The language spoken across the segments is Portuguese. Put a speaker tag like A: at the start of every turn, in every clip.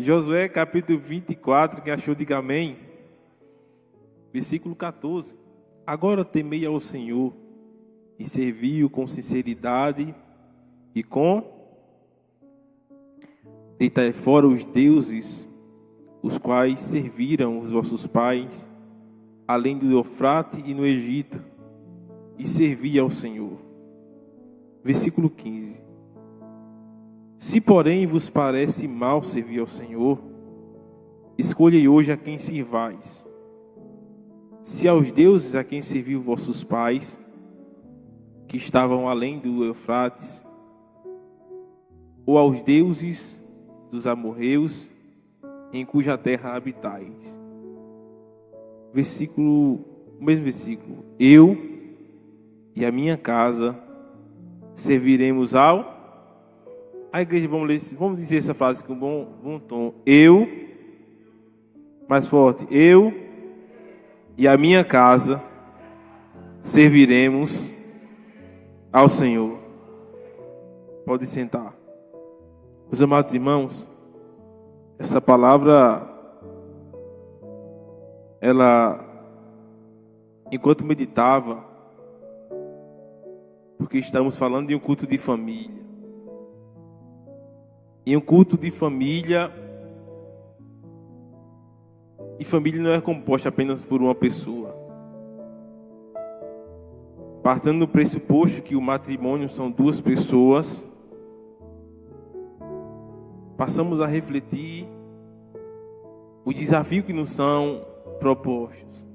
A: Josué capítulo 24, quem achou diga amém. Versículo 14. Agora temei ao Senhor e servi-o com sinceridade e com deitai fora os deuses, os quais serviram os vossos pais, além do Eufrate e no Egito, e servi ao Senhor. Versículo 15. Se porém vos parece mal servir ao Senhor, escolhei hoje a quem sirvais. Se aos deuses a quem serviu vossos pais, que estavam além do Eufrates, ou aos deuses dos amorreus, em cuja terra habitais. O mesmo versículo. Eu e a minha casa serviremos ao... A igreja, vamos dizer essa frase com bom tom. Eu, mais forte, eu e a minha casa serviremos ao Senhor. Pode sentar. Meus amados irmãos, essa palavra, ela, enquanto meditava, porque estamos falando de um culto de família. E um culto de família, e família não é composta apenas por uma pessoa. Partindo do pressuposto que o matrimônio são duas pessoas, passamos a refletir o desafio que nos são propostos.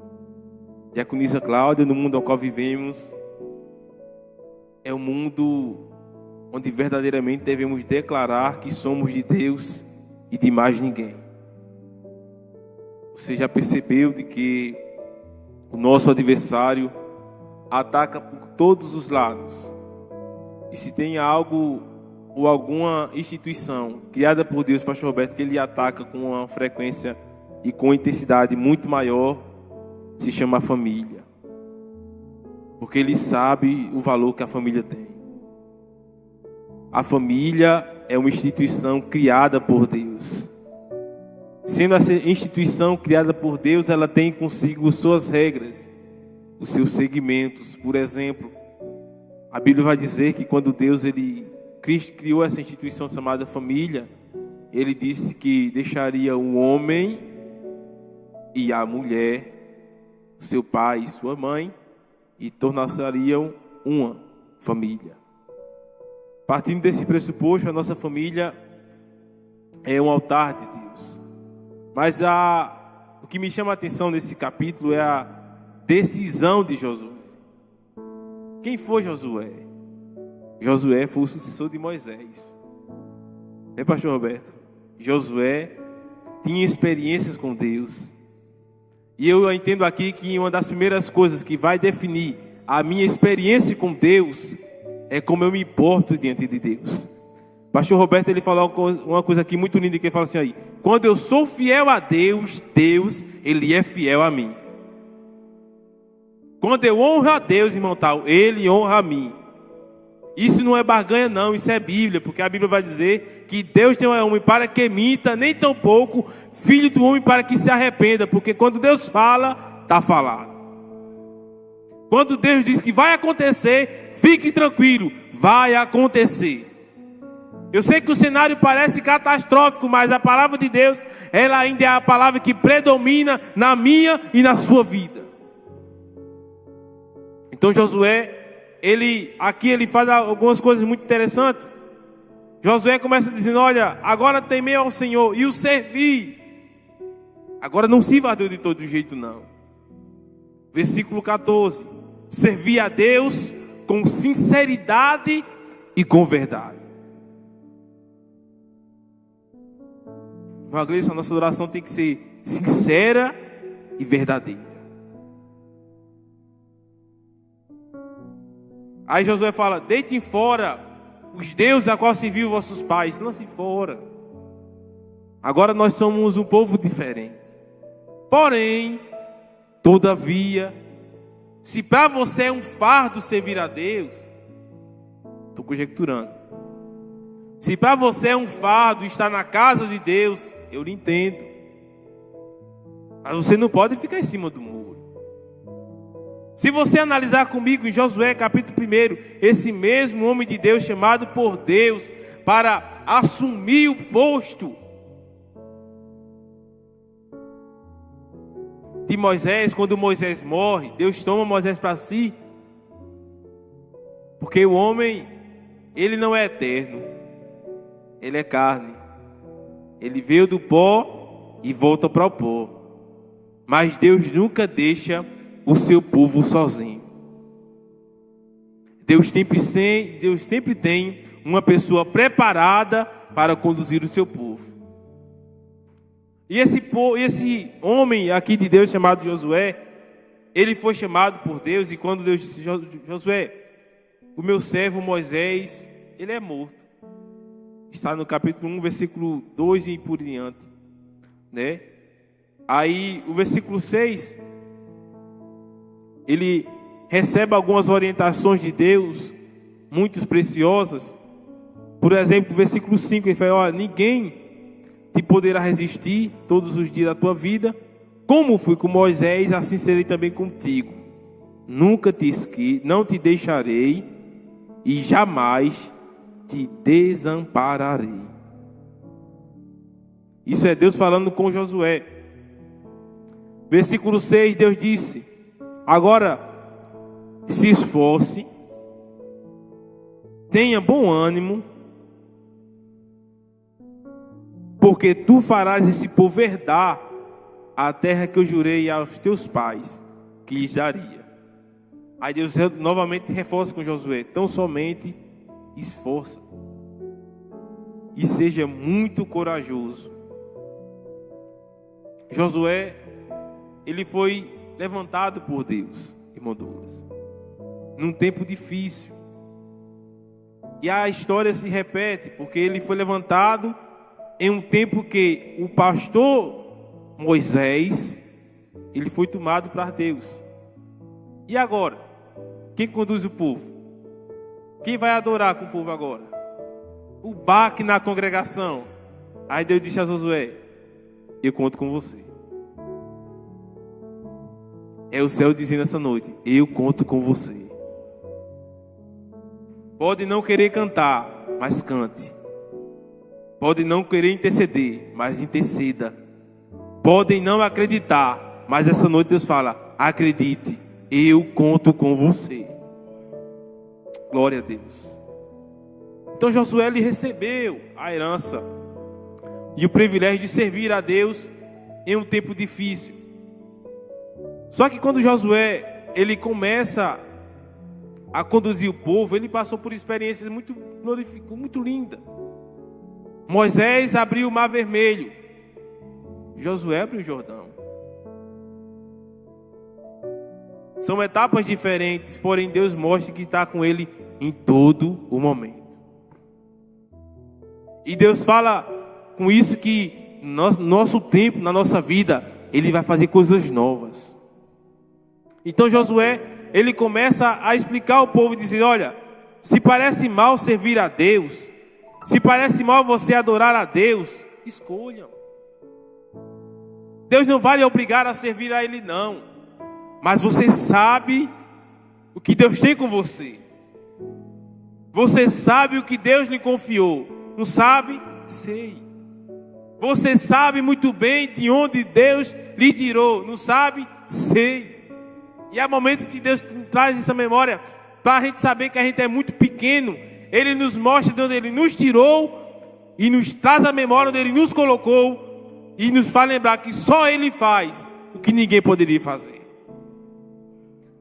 A: Diaconisa Cláudia, no mundo ao qual vivemos, é um mundo onde verdadeiramente devemos declarar que somos de Deus e de mais ninguém. Você já percebeu de que o nosso adversário ataca por todos os lados. E se tem algo ou alguma instituição criada por Deus, Pastor Roberto, que ele ataca com uma frequência e com intensidade muito maior, se chama família. Porque ele sabe o valor que a família tem. A família é uma instituição criada por Deus. Sendo essa instituição criada por Deus, ela tem consigo suas regras, os seus segmentos. Por exemplo, a Bíblia vai dizer que quando Cristo criou essa instituição chamada família, ele disse que deixaria o homem e a mulher, seu pai e sua mãe, e tornariam uma família. Partindo desse pressuposto, a nossa família é um altar de Deus. Mas o que me chama a atenção nesse capítulo é a decisão de Josué. Quem foi Josué? Josué foi o sucessor de Moisés. Pastor Roberto? Josué tinha experiências com Deus. E eu entendo aqui que uma das primeiras coisas que vai definir a minha experiência com Deus é como eu me porto diante de Deus. Pastor Roberto, ele falou uma coisa aqui muito linda, que ele fala assim aí: quando eu sou fiel a Deus, Deus, ele é fiel a mim. Quando eu honro a Deus, irmão tal, ele honra a mim. Isso não é barganha não, isso é Bíblia, porque a Bíblia vai dizer que Deus não é homem para que minta, nem tampouco filho do homem para que se arrependa, porque quando Deus fala, está falado. Quando Deus diz que vai acontecer, fique tranquilo, vai acontecer. Eu sei que o cenário parece catastrófico, mas a palavra de Deus, ela ainda é a palavra que predomina na minha e na sua vida. Então Josué, ele faz algumas coisas muito interessantes. Josué começa dizendo: olha, agora temei ao Senhor e o servi. Agora não se invadiu de todo jeito não. Versículo 14. Servi a Deus com sinceridade e com verdade. Irmã Gleice, a nossa oração tem que ser sincera e verdadeira. Aí Josué fala: deitem fora os deuses a qual serviu vossos pais. Lance fora. Agora nós somos um povo diferente. Porém, todavia, se para você é um fardo servir a Deus, estou conjecturando. Se para você é um fardo estar na casa de Deus, eu lhe entendo. Mas você não pode ficar em cima do muro. Se você analisar comigo em Josué capítulo 1, esse mesmo homem de Deus chamado por Deus para assumir o posto de Moisés, quando Moisés morre, Deus toma Moisés para si. Porque o homem, ele não é eterno, ele é carne. Ele veio do pó e volta para o pó. Mas Deus nunca deixa o seu povo sozinho. Deus sempre tem uma pessoa preparada para conduzir o seu povo. E esse homem aqui de Deus chamado Josué, ele foi chamado por Deus, e quando Deus disse: Josué, o meu servo Moisés, ele é morto. Está no capítulo 1, versículo 2 e por diante, né? Aí o versículo 6, ele recebe algumas orientações de Deus, muito preciosas. Por exemplo, no versículo 5, ele fala: olha, ninguém te poderá resistir todos os dias da tua vida. Como fui com Moisés, assim serei também contigo. Nunca não te deixarei e jamais te desampararei. Isso é Deus falando com Josué. Versículo 6, Deus disse: agora se esforce, tenha bom ânimo, porque tu farás esse povo herdar a terra que eu jurei aos teus pais que lhes daria. Aí Deus novamente reforça com Josué: tão somente esforça e seja muito corajoso. Josué, ele foi levantado por Deus, irmão Douglas, num tempo difícil. E a história se repete, porque ele foi levantado em um tempo que o pastor Moisés, ele foi tomado para Deus. E agora? Quem conduz o povo? Quem vai adorar com o povo agora? O baque na congregação. Aí Deus disse a Josué: eu conto com você. É o céu dizendo essa noite: eu conto com você. Pode não querer cantar, mas cante. Pode não querer interceder, mas interceda. Podem não acreditar, mas essa noite Deus fala: acredite, eu conto com você. Glória a Deus. Então Josué, ele recebeu a herança e o privilégio de servir a Deus em um tempo difícil. Só que quando Josué, ele começa a conduzir o povo, ele passou por experiências muito lindas. Moisés abriu o Mar Vermelho, Josué abriu o Jordão. São etapas diferentes, porém Deus mostra que está com ele em todo o momento. E Deus fala com isso que no nosso tempo, na nossa vida, Ele vai fazer coisas novas. Então Josué, ele começa a explicar ao povo e dizer: olha, se parece mal servir a Deus, se parece mal você adorar a Deus, escolham. Deus não vai lhe obrigar a servir a Ele, não. Mas você sabe o que Deus tem com você. Você sabe o que Deus lhe confiou. Não sabe? Sei. Você sabe muito bem de onde Deus lhe tirou. Não sabe? Sei. E há momentos que Deus traz essa memória para a gente saber que a gente é muito pequeno. Ele nos mostra de onde Ele nos tirou e nos traz a memória onde Ele nos colocou e nos faz lembrar que só Ele faz o que ninguém poderia fazer.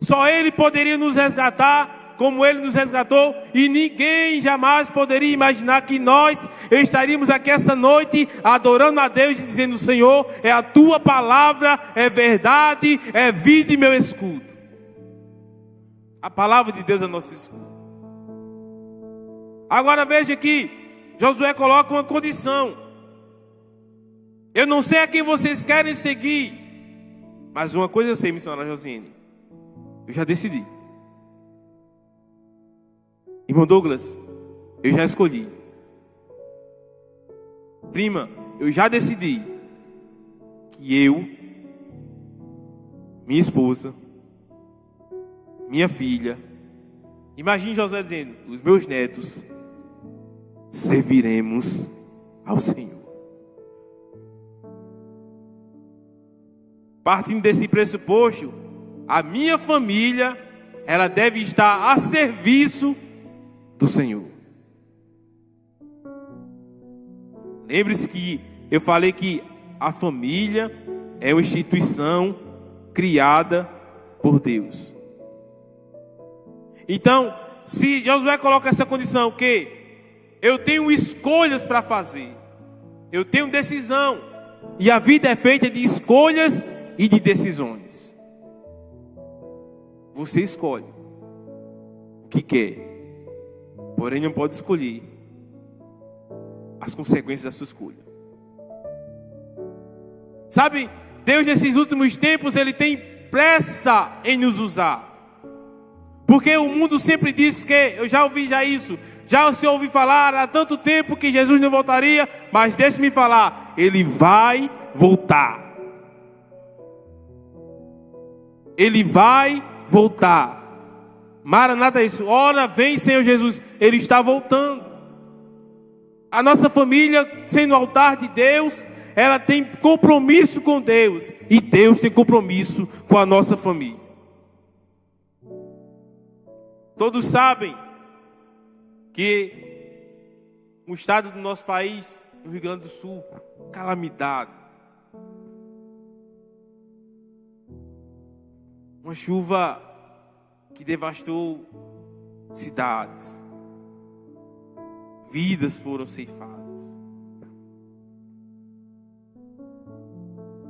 A: Só Ele poderia nos resgatar como Ele nos resgatou, e ninguém jamais poderia imaginar que nós estaríamos aqui essa noite adorando a Deus e dizendo: Senhor, é a Tua palavra, é verdade, é vida e meu escudo. A palavra de Deus é nosso escudo. Agora veja que Josué coloca uma condição: eu não sei a quem vocês querem seguir, mas uma coisa eu sei, missionária Josiane, eu já decidi. Irmão Douglas, eu já escolhi. Prima, eu já decidi que eu, minha esposa, minha filha, imagine Josué dizendo, os meus netos, serviremos ao Senhor. Partindo desse pressuposto, a minha família, ela deve estar a serviço do Senhor. Lembre-se que eu falei que a família é uma instituição criada por Deus. Então, se Josué coloca essa condição que eu tenho escolhas para fazer, eu tenho decisão, e a vida é feita de escolhas e de decisões. Você escolhe o que quer, porém não pode escolher as consequências da sua escolha. Sabe, Deus nesses últimos tempos, Ele tem pressa em nos usar. Porque o mundo sempre diz que, eu já ouvi isso, já se ouvi falar há tanto tempo que Jesus não voltaria, mas deixe-me falar, Ele vai voltar. Ele vai voltar. Maranata é isso. Ora vem Senhor Jesus. Ele está voltando. A nossa família, sendo altar de Deus, ela tem compromisso com Deus. E Deus tem compromisso com a nossa família. Todos sabem que o estado do nosso país, no Rio Grande do Sul, calamidade. Uma chuva que devastou cidades. Vidas foram ceifadas.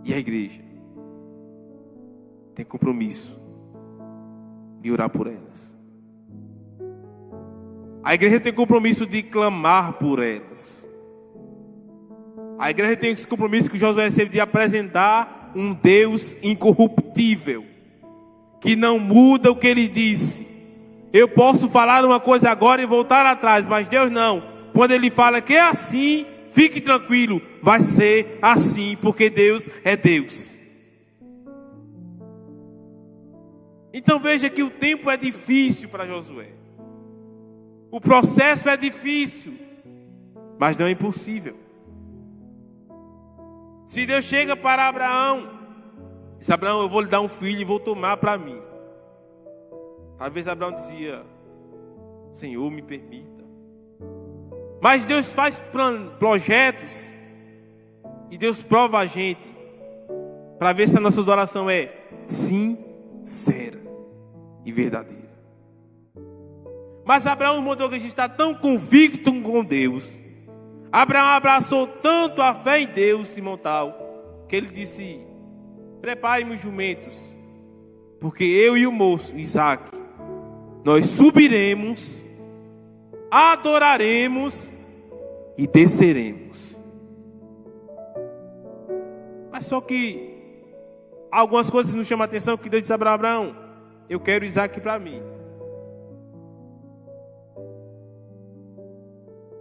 A: E a igreja tem compromisso de orar por elas. A igreja tem compromisso de clamar por elas. A igreja tem esse compromisso que Josué recebe de apresentar um Deus incorruptível, que não muda o que Ele disse. Eu posso falar uma coisa agora e voltar atrás, mas Deus não. Quando Ele fala que é assim, fique tranquilo, vai ser assim, porque Deus é Deus. Então veja que o tempo é difícil para Josué. O processo é difícil, mas não é impossível. Se Deus chega para Abraão, diz: Abraão, eu vou lhe dar um filho e vou tomar para mim. Talvez Abraão dizia: Senhor, me permita. Mas Deus faz projetos e Deus prova a gente para ver se a nossa adoração é sincera e verdadeira. Mas Abraão mostrou que a gente está tão convicto com Deus. Abraão abraçou tanto a fé em Deus, Simão tal, que ele disse: prepare-me os jumentos, porque eu e o moço, Isaac, nós subiremos, adoraremos e desceremos. Mas só que algumas coisas nos chamam a atenção, que Deus disse a Abraão: eu quero Isaac para mim.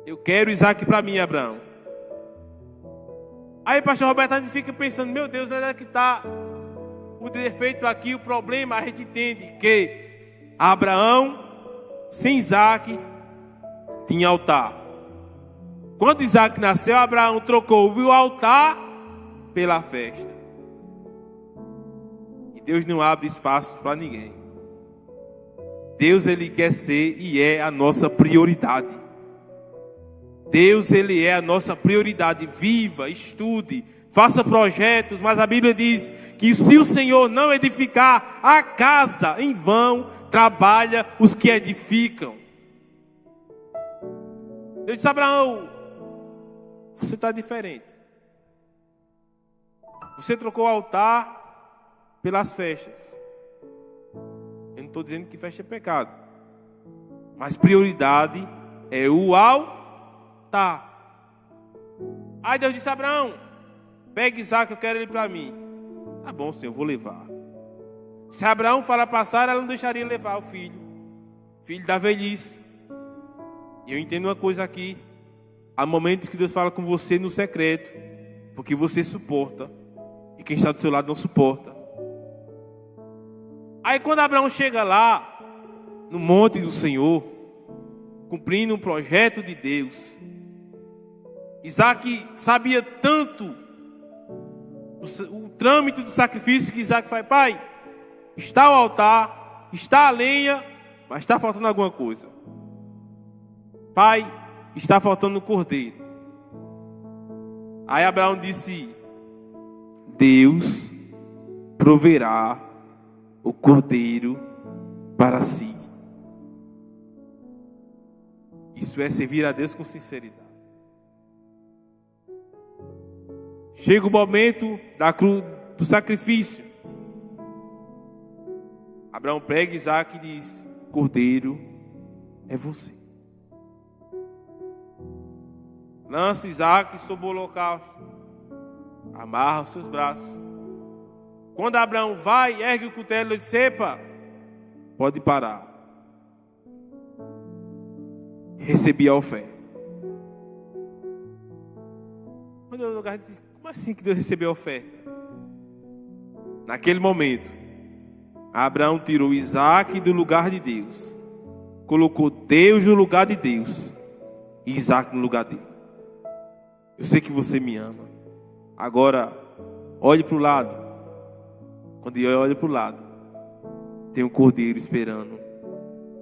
A: Eu quero Isaac para mim, Abraão. Aí o pastor Roberto, a gente fica pensando: meu Deus, onde é que está o defeito aqui, o problema? A gente entende que Abraão, sem Isaac, tinha altar. Quando Isaac nasceu, Abraão trocou o altar pela festa. E Deus não abre espaço para ninguém. Deus, Ele quer ser e é a nossa prioridade. Deus, Ele é a nossa prioridade. Viva, estude, faça projetos, mas a Bíblia diz que se o Senhor não edificar a casa, em vão trabalha os que edificam. Eu disse: Abraão, você está diferente. Você trocou o altar pelas festas. Eu não estou dizendo que festa é pecado, mas prioridade é o altar. Aí Deus disse: Abraão, pega Isaac, eu quero ele para mim. Tá bom, Senhor, eu vou levar. Se Abraão falar para Sara, ela não deixaria levar o filho da velhice. E eu entendo uma coisa aqui: há momentos que Deus fala com você no secreto, porque você suporta e quem está do seu lado não suporta. Aí quando Abraão chega lá, no monte do Senhor, cumprindo um projeto de Deus, Isaac sabia tanto o trâmite do sacrifício que Isaac faz: pai, está o altar, está a lenha, mas está faltando alguma coisa. Pai, está faltando o cordeiro. Aí Abraão disse: Deus proverá o cordeiro para si. Isso é servir a Deus com sinceridade. Chega o momento da cruz, do sacrifício. Abraão pega Isaac e diz: cordeiro é você. Lança Isaac sobre o holocausto. Amarra os seus braços. Quando Abraão vai, ergue o cutelo e diz: epa, pode parar. Recebi a oferta. Quando eu lugar disse: como assim que Deus recebeu a oferta? Naquele momento, Abraão tirou Isaac do lugar de Deus, colocou Deus no lugar de Deus e Isaac no lugar dele. Eu sei que você me ama. Agora, olhe para o lado. Quando eu olho para o lado, tem um cordeiro esperando,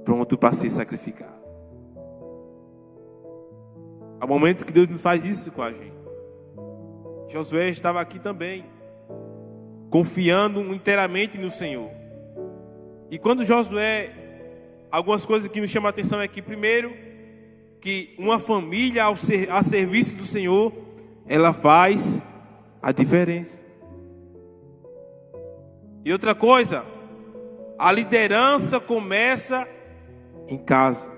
A: pronto para ser sacrificado. Há momentos que Deus não faz isso com a gente. Josué estava aqui também, confiando inteiramente no Senhor. E quando Josué, algumas coisas que nos chamam a atenção é que, primeiro, que uma família a serviço do Senhor, ela faz a diferença. E outra coisa, a liderança começa em casa.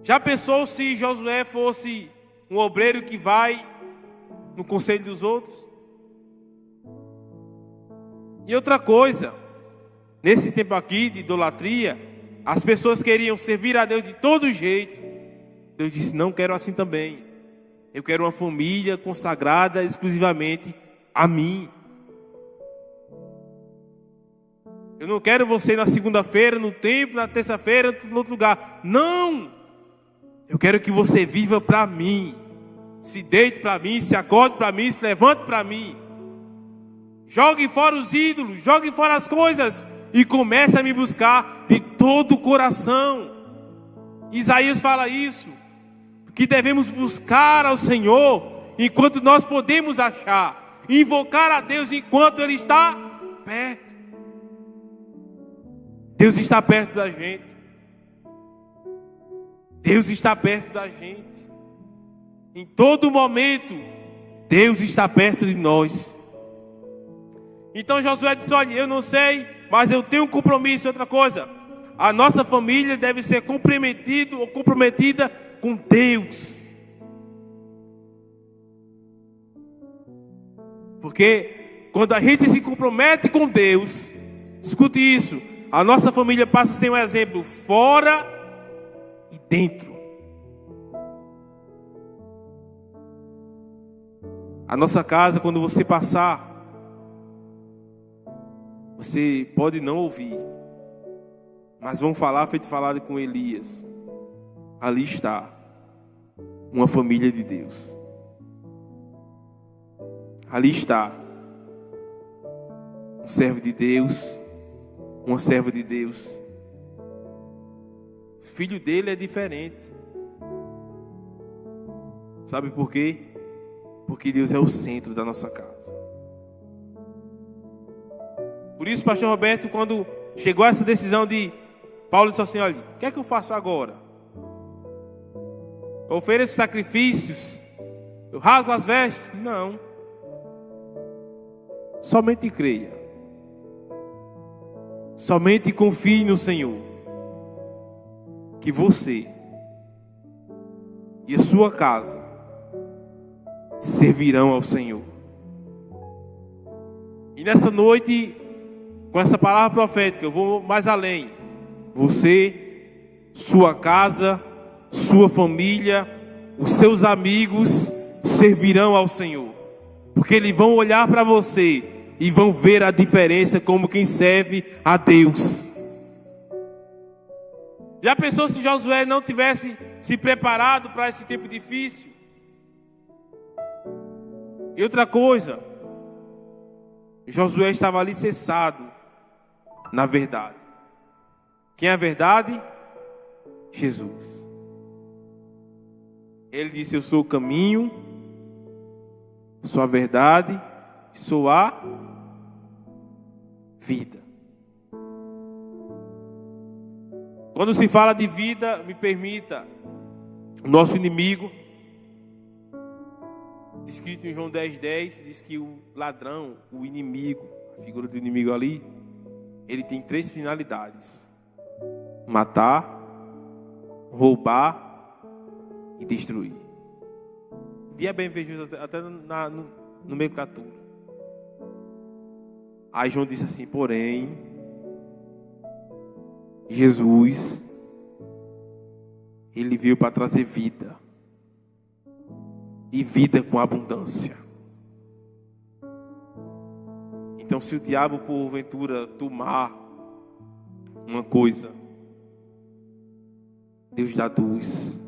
A: Já pensou se Josué fosse um obreiro que vai no conselho dos outros? E outra coisa, nesse tempo aqui de idolatria, as pessoas queriam servir a Deus de todo jeito. Deus disse: não quero assim também. Eu quero uma família consagrada exclusivamente a mim. Eu não quero você na segunda-feira, no templo, na terça-feira, em outro lugar. Não! Eu quero que você viva para mim. Se deite para mim, se acorde para mim, se levante para mim. Jogue fora os ídolos, jogue fora as coisas e comece a me buscar de todo o coração. Isaías fala isso, que devemos buscar ao Senhor enquanto nós podemos achar, invocar a Deus enquanto Ele está perto. Deus está perto da gente. Deus está perto da gente. Em todo momento, Deus está perto de nós. Então Josué disse: olha, eu não sei, mas eu tenho um compromisso. Outra coisa, a nossa família deve ser comprometida com Deus. Porque quando a gente se compromete com Deus, escute isso, a nossa família passa a ter um exemplo fora e dentro. A nossa casa, quando você passar, você pode não ouvir, mas vão falar feito falado com Elias. Ali está uma família de Deus. Ali está um servo de Deus, uma serva de Deus. O filho dele é diferente. Sabe por quê? Porque Deus é o centro da nossa casa. Por isso, pastor Roberto, quando chegou essa decisão de Paulo, disse assim: olha, o que é que eu faço agora? Eu ofereço sacrifícios? Eu rasgo as vestes? Não. Somente creia. Somente confie no Senhor, que você e a sua casa servirão ao Senhor. E nessa noite, com essa palavra profética, eu vou mais além. Você, sua casa, sua família, os seus amigos servirão ao Senhor. Porque eles vão olhar para você e vão ver a diferença como quem serve a Deus. Já pensou se Josué não tivesse se preparado para esse tempo difícil? E outra coisa, Josué estava alicerçado na verdade. Quem é a verdade? Jesus. Ele disse: eu sou o caminho, sou a verdade, sou a vida. Quando se fala de vida, me permita, o nosso inimigo, escrito em João 10:10, diz que o ladrão, o inimigo, a figura do inimigo ali, ele tem 3 finalidades: matar, roubar e destruir. Dia bem vejo até no meio catura. Aí João disse assim: porém, Jesus, ele veio para trazer vida, e vida com abundância. Então, se o diabo porventura tomar uma coisa, Deus dá 2.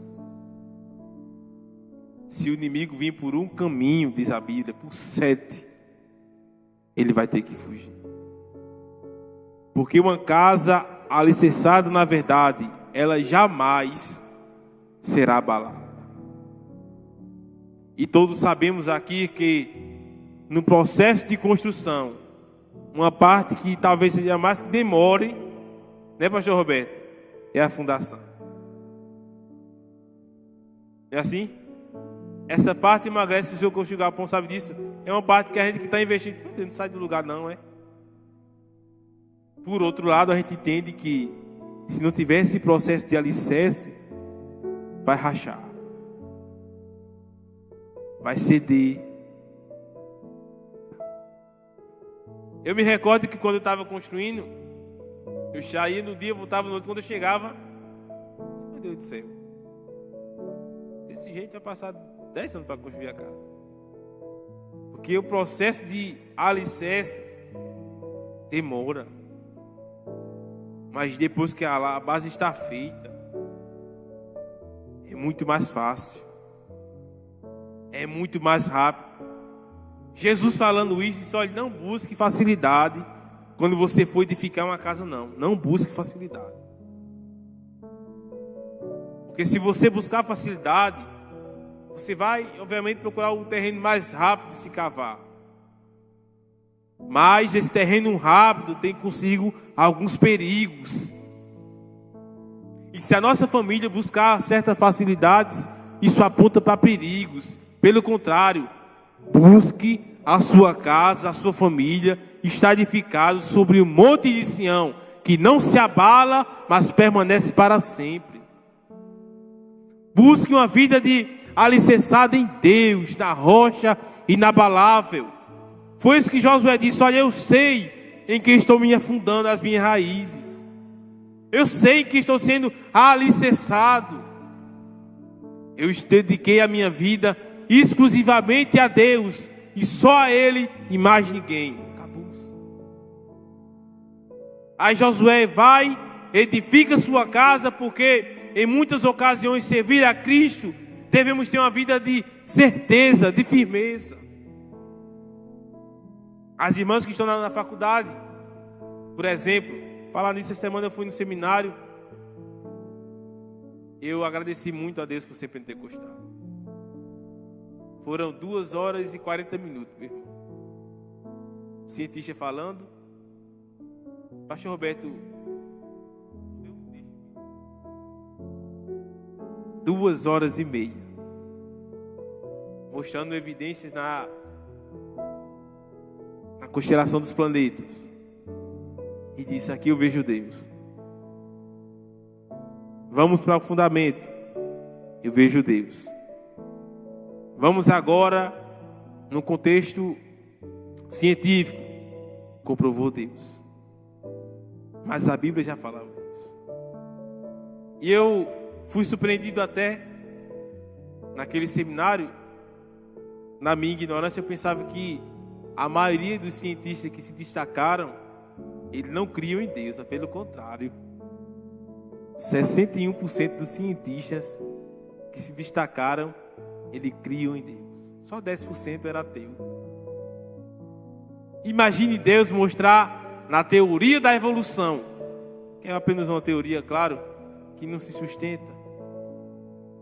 A: Se o inimigo vir por um caminho, diz a Bíblia, por 7, ele vai ter que fugir. Porque uma casa alicerçada na verdade, ela jamais será abalada. E todos sabemos aqui que no processo de construção, uma parte que talvez seja mais que demore, né, pastor Roberto? É a fundação. É assim? Essa parte emagrece, se o seu cônjuge Galpão sabe disso. É uma parte que a gente que está investindo, não sai do lugar não, é? Por outro lado, a gente entende que se não tiver esse processo de alicerce, vai rachar, vai ceder. Eu me recordo que quando eu estava construindo, eu saía no dia, voltava no outro. Quando eu chegava, meu Deus do céu, desse jeito vai passar 10 anos para construir a casa. Porque o processo de alicerce demora. Mas depois que a base está feita, é muito mais fácil. É muito mais rápido. Jesus falando isso, disse: olha, não busque facilidade quando você for edificar uma casa, não. Não busque facilidade. Porque se você buscar facilidade, você vai, obviamente, procurar o terreno mais rápido de se cavar. Mas esse terreno rápido tem consigo alguns perigos. E se a nossa família buscar certas facilidades, isso aponta para perigos. Pelo contrário, busque a sua casa, a sua família, está edificado sobre o monte de Sião, que não se abala, mas permanece para sempre. Busque uma vida alicerçada em Deus, na rocha inabalável. Foi isso que Josué disse: olha, eu sei em que estou me afundando as minhas raízes. Eu sei que estou sendo alicerçado. Eu dediquei a minha vida exclusivamente a Deus, e só a Ele e mais ninguém. Acabou-se. Aí Josué vai, edifica sua casa, porque em muitas ocasiões servir a Cristo, devemos ter uma vida de certeza, de firmeza. As irmãs que estão na faculdade, por exemplo, falar nisso, essa semana eu fui no seminário. Eu agradeci muito a Deus por ser pentecostal. Foram 2 horas e 40 minutos, meu irmão. O cientista falando. Pastor Roberto, 2 horas e meia, mostrando evidências na constelação dos planetas. E disse: aqui eu vejo Deus. Vamos para o fundamento. Eu vejo Deus. Vamos agora no contexto científico. Comprovou Deus. Mas a Bíblia já falava isso. E eu fui surpreendido até naquele seminário, na minha ignorância, eu pensava que a maioria dos cientistas que se destacaram, eles não criam em Deus, pelo contrário. 61% dos cientistas que se destacaram, eles criam em Deus. Só 10% era ateu. Imagine Deus mostrar na teoria da evolução, que é apenas uma teoria, claro, que não se sustenta.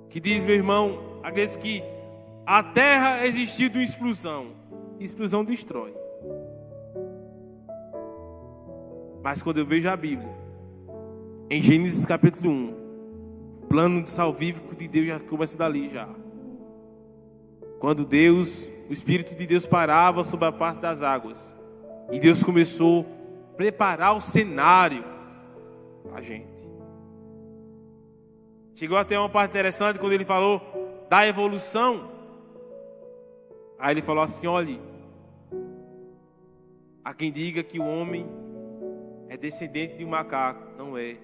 A: Que diz, meu irmão, aqueles que a terra existiu de uma explosão. Explosão destrói. Mas quando eu vejo a Bíblia, em Gênesis capítulo 1, o plano salvífico de Deus já começa dali já. Quando Deus, o Espírito de Deus parava sobre a face das águas, e Deus começou a preparar o cenário para a gente. Chegou até uma parte interessante quando ele falou da evolução. Aí ele falou assim: olhe, há quem diga que o homem é descendente de um macaco. Não é.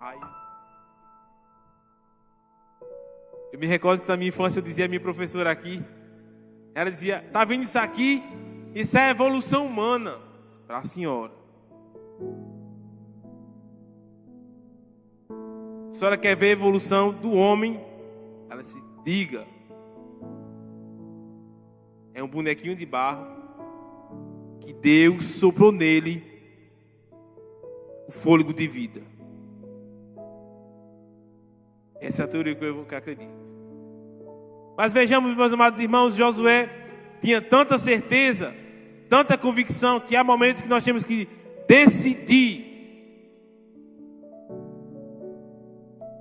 A: Aí, eu me recordo que na minha infância eu dizia à minha professora aqui, ela dizia: tá vendo isso aqui? Isso é evolução humana. Para a senhora. A senhora quer ver a evolução do homem? Ela se diga. É um bonequinho de barro que Deus soprou nele o fôlego de vida. Essa é a teoria que eu acredito. Mas vejamos, meus amados irmãos, Josué tinha tanta certeza, tanta convicção, que há momentos que nós temos que decidir.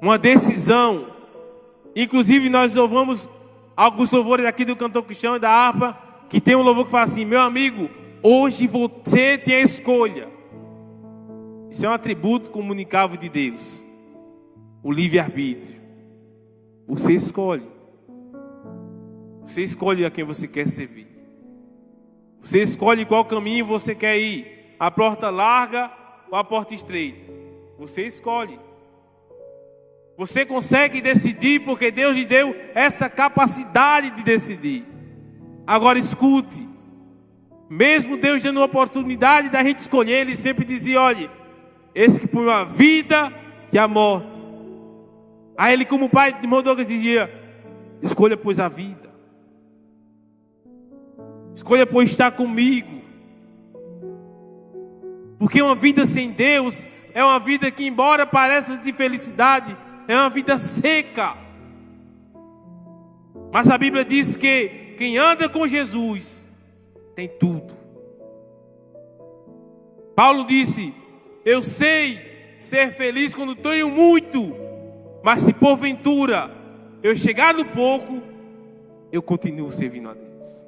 A: Uma decisão. Inclusive nós louvamos alguns louvores aqui do cantor cristão e da harpa, que tem um louvor que fala assim: meu amigo, hoje você tem a escolha. Isso é um atributo comunicável de Deus. O livre-arbítrio. Você escolhe. Você escolhe a quem você quer servir. Você escolhe qual caminho você quer ir. A porta larga ou a porta estreita. Você escolhe. Você consegue decidir porque Deus lhe deu essa capacidade de decidir. Agora escute. Mesmo Deus dando a oportunidade da gente escolher, Ele sempre dizia: olha, esse que põe a vida e a morte. Aí Ele, como pai de Douglas, dizia: escolha pois a vida. Escolha pois estar comigo. Porque uma vida sem Deus é uma vida que, embora pareça de felicidade, é uma vida seca. Mas a Bíblia diz que quem anda com Jesus tem tudo. Paulo disse: eu sei ser feliz quando tenho muito, mas se porventura eu chegar no pouco, eu continuo servindo a Deus.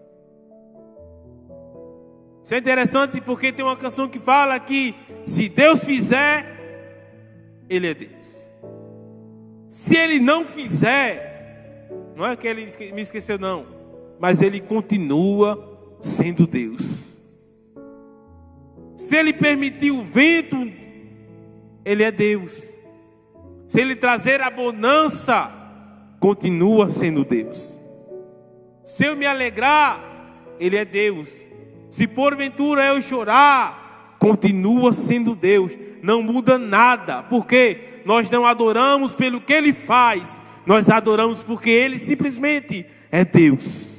A: Isso é interessante porque tem uma canção que fala que se Deus fizer, Ele é Deus. Se Ele não fizer, não é que Ele me esqueceu não, mas Ele continua sendo Deus. Se Ele permitir o vento, Ele é Deus. Se Ele trazer a bonança, continua sendo Deus. Se eu me alegrar, Ele é Deus. Se porventura eu chorar, continua sendo Deus. Não muda nada, porque nós não adoramos pelo que Ele faz, nós adoramos porque Ele simplesmente é Deus.